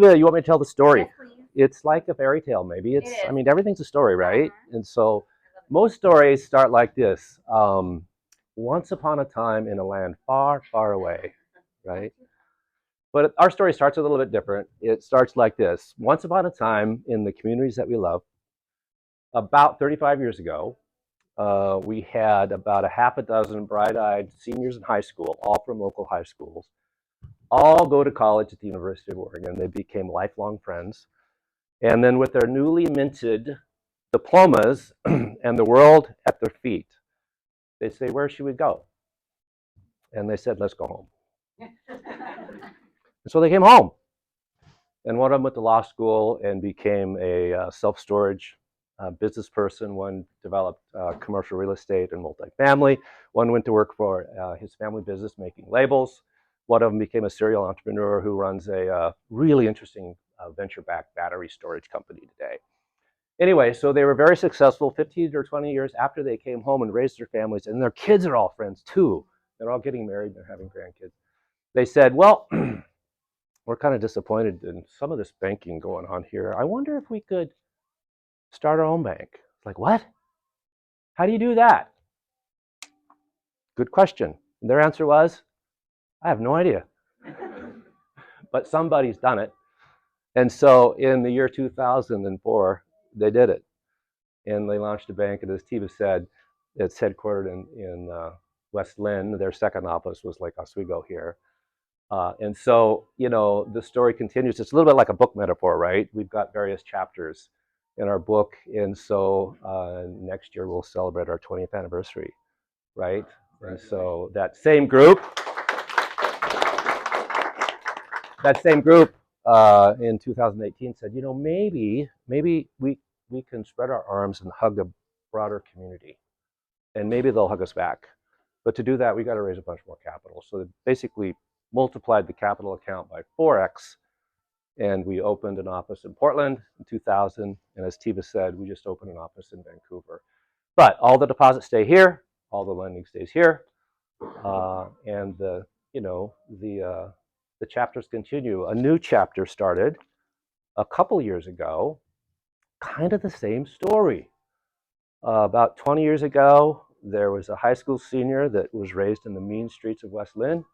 You want me to tell the story? Yes, please. It's like a fairy tale, maybe. It is. I mean, everything's a story, right? And so most stories start like this. Once upon a time in a land far, far away, right? But our story starts a little bit different. It starts like this. Once upon a time in the communities that we love, about 35 years ago, we had about a half a dozen bright-eyed seniors in high school, all from local high schools, all go to college at the University of Oregon. They became lifelong friends. And then with their newly minted diplomas and the world at their feet, they say, where should we go? And they said, let's go home. And so they came home. And one of them went to law school and became a self-storage business person. One developed commercial real estate and multifamily. One went to work for his family business making labels. One of them became a serial entrepreneur who runs a really interesting venture-backed battery storage company today. Anyway, so they were very successful 15 or 20 years after they came home and raised their families, and their kids are all friends too. They're all getting married, they're having grandkids. They said, well, we're kind of disappointed in some of this banking going on here. I wonder if we could start our own bank. It's like, what? How do you do that? Good question. And their answer was, I have no idea. But somebody's done it. And so in the year 2004, they did it. And they launched a bank, and as Tiva said, it's headquartered in West Lynn. Their second office was Lake Oswego here. And so, you know, the story continues. It's a little bit like a book metaphor, right? We've got various chapters in our book. And so next year we'll celebrate our 20th anniversary, right? And so that same group in 2018 said, you know, maybe we can spread our arms and hug a broader community, and maybe they'll hug us back. But to do that, we got to raise a bunch more capital. So they basically multiplied the capital account by 4x, and we opened an office in Portland in 2000. And as Tiva said, we just opened an office in Vancouver. But all the deposits stay here, all the lending stays here, and the chapters continue. A new chapter started a couple years ago, kind of the same story. About 20 years ago, there was a high school senior that was raised in the mean streets of West Lynn.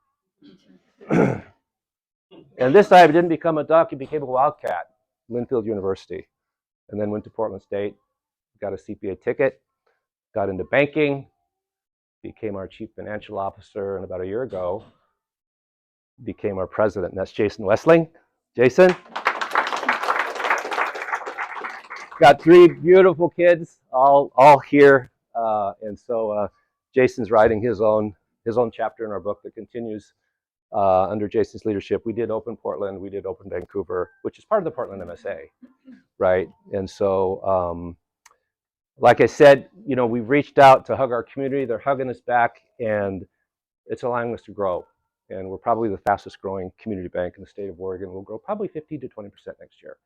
And this time, he didn't become a duck, he became a wildcat, Linfield University, and then went to Portland State, got a CPA ticket, got into banking, became our chief financial officer, and about a year ago, became our president, and that's Jason Westling. Jason? Got 3 beautiful kids, all here, and so Jason's writing his own chapter in our book that continues under Jason's leadership. We did open Portland, we did open Vancouver, which is part of the Portland MSA, right? And so, like I said, you know, we've reached out to hug our community. They're hugging us back, and it's allowing us to grow. And we're probably the fastest growing community bank in the state of Oregon. We'll grow probably 15 to 20% next year.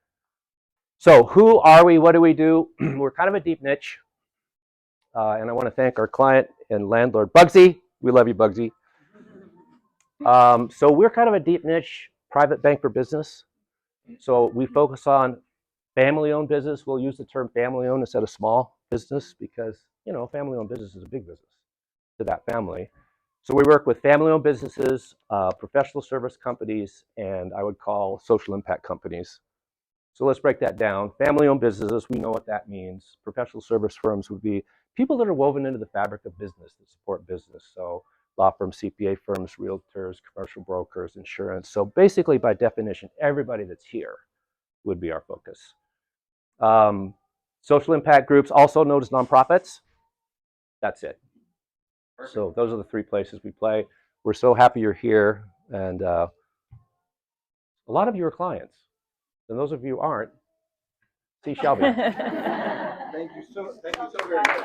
So who are we? What do we do? We're kind of a deep niche. And I want to thank our client and landlord, Bugsy. We love you, Bugsy. So we're kind of a deep niche private bank for business. So we focus on family-owned business. We'll use the term family-owned instead of small business because, you know, family-owned business is a big business to that family. So we work with family-owned businesses, professional service companies, and I would call social impact companies. So let's break that down. Family-owned businesses, we know what that means. Professional service firms would be people that are woven into the fabric of business that support business. So law firms, CPA firms, realtors, commercial brokers, insurance. So basically, by definition, everybody that's here would be our focus. Social impact groups, also known as nonprofits. That's it. So those are the 3 places we play. We're so happy you're here, and a lot of you are clients, and those of you who aren't, see Shelby. Thank you so very much.